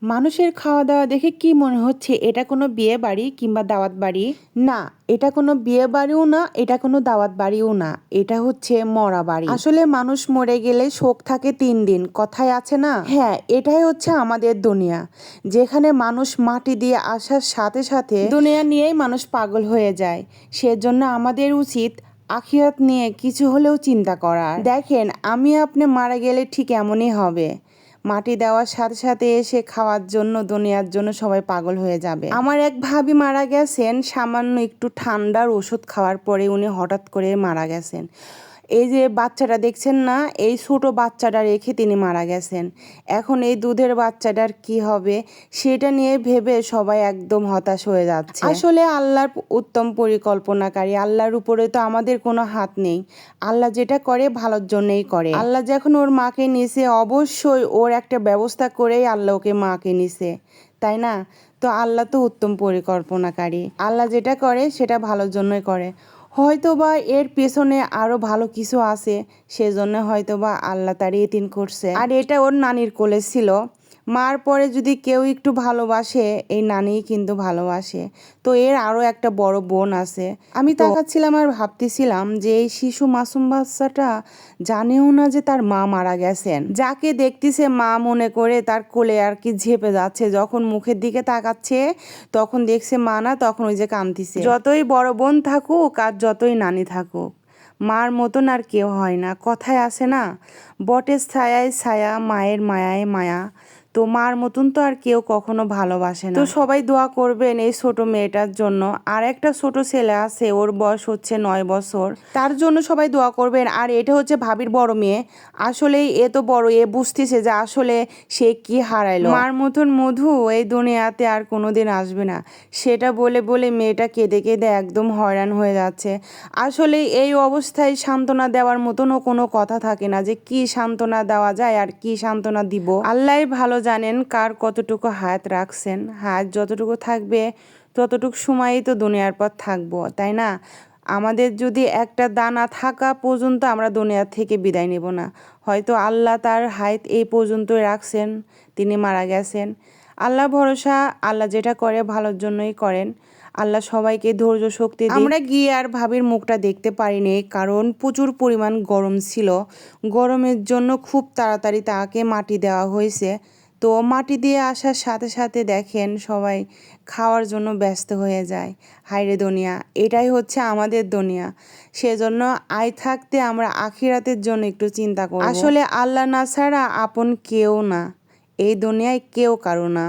মানুষের খাওয়া দাওয়া দেখে কি মনে হচ্ছে এটা কোনো বিয়ে বাড়ি কিংবা দাওয়াত বাড়ি? না, এটা কোনো বিয়ে বাড়িও না, এটা কোনো দাওয়াত বাড়িও না, এটা হচ্ছে মরা বাড়ি। আসলে মানুষ মরে গেলে শোক থাকে 3 দিন, কথায় আছে না? হ্যাঁ, এটাই হচ্ছে আমাদের দুনিয়া, যেখানে মানুষ মাটি দিয়ে আসার সাথে সাথে দুনিয়া নিয়েই মানুষ পাগল হয়ে যায়। সেজন্য আমাদের উচিত আখিরাত নিয়ে কিছু হলেও চিন্তা করার। দেখেন, আমি আপনি মারা গেলে ঠিক এমনই হবে। মাটি দেওয়ার সাথে সাথে এসে খাওয়ার জন্য দুনিয়ার জন্য সবাই পাগল হয়ে যাবে। আমার এক ভাবি মারা গেছেন সামান্য একটু ঠান্ডার ওষুধ খাওয়ার পরে, উনি হঠাৎ করে মারা গেছেন। এই যে বাচ্চাটা দেখছেন না, এই ছোট বাচ্চাটা রেখে তিনি মারা গেছেন। এখন এই দুধের বাচ্চাটার কি হবে সেটা নিয়ে ভেবে সবাই একদম হতাশ হয়ে যাচ্ছে। আসলে আল্লাহর উত্তম পরিকল্পনাকারী, আল্লাহর উপরে তো আমাদের কোনো হাত নেই। আল্লাহ যেটা করে ভালোর জন্যই করে। আল্লাহ যখন ওর মাকে নিছে, অবশ্যই ওর একটা ব্যবস্থা করেই আল্লাহ ওকে মাকে নিছে, তাই না? তো আল্লাহ তো উত্তম পরিকল্পনাকারী, আল্লাহ যেটা করে সেটা ভালোর জন্যই করে। হয়তোবা এর পেছনে আরো ভালো কিছু আছে, সেজন্য হয়তোবা আল্লাহ তার এতিম করছে। আর এটা ওর নানির কোলে ছিল। মার পরে যদি কেউ একটু ভালোবাসে, এই নানিই কিন্তু ভালোবাসে। তো এর আরো একটা বড় বোন আছে। আমি তাকাচ্ছিলাম আর ভাবতেছিলাম যে এই শিশু মাসুম বাচ্চাটা জানেও না যে তার মা মারা গেছেন। যাকে দেখতেছে মা মনে করে তার কোলে আর কি ঝেপে যাচ্ছে। যখন মুখের দিকে তাকাচ্ছে তখন দেখছে মা না, তখন ওই যে কাঁদতেছে। যতই বড় বোন থাকুক আর যতই নানি থাকুক, মার মতন আর কেউ হয় না। কথায় আছে না, বটের ছায়ায় ছায়া, মায়ের মায়ায় মায়া। তো মার মতন তো আর কেউ কখনো ভালোবাসে না। তো সবাই দোয়া করবেন এই ছোট মেয়েটার জন্য। আর একটা ছোট ছেলে আছে, ওর বয়স হচ্ছে 9 বছর, তার জন্য সবাই দোয়া করবেন। আর এটা হচ্ছে ভাবির বড় মেয়ে। আসলেই এ তো বড়, এ বুঝতেছে যে আসলে সে কি হারাইলো। মার মতন মধু এই দুনিয়াতে আর কোনোদিন আসবে না, সেটা বলে বলে মেয়েটা কেঁদে কেঁদে একদম হয়রান হয়ে যাচ্ছে। আসলে এই অবস্থায় সান্ত্বনা দেওয়ার মতনও কোনো কথা থাকে না, যে কি সান্ত্বনা দেওয়া যায় আর কি সান্ত্বনা দিব। আল্লাহই ভালো জানেন কার কতটুকু হায়াত রাখছেন। হায়াত যতটুকু থাকবে ততটুকু সময়ই তো দুনিয়ার পর থাকবো, তাই না? আমাদের যদি একটা দানা থাকা পর্যন্ত আমরা দুনিয়া থেকে বিদায় নেব না। হয়তো আল্লাহ তার হায়াত এই পর্যন্তই রাখছেন, তিনি মারা গেছেন। আল্লাহ ভরসা, আল্লাহ যেটা করে ভালোর জন্যই করেন। আল্লাহ সবাইকে ধৈর্য শক্তি দিন। আমরা গিয়ে আর ভাবির মুখটা দেখতে পারিনি, কারণ প্রচুর পরিমাণ গরম ছিল। গরমের জন্য খুব তাড়াতাড়ি তাকে মাটি দেওয়া হয়েছে। তো মাটি দিয়ে আসার সাথে সাথে দেখেন সবাই খাওয়ার জন্য ব্যস্ত হয়ে যায়। হায়রে দুনিয়া, এটাই হচ্ছে আমাদের দুনিয়া। সেজন্য আয় থাকতে আমরা আখিরাতের জন্য একটু চিন্তা করব। আসলে আল্লাহ না ছাড়া আপন কেউ না, এই দুনিয়ায় কেউ কারো না।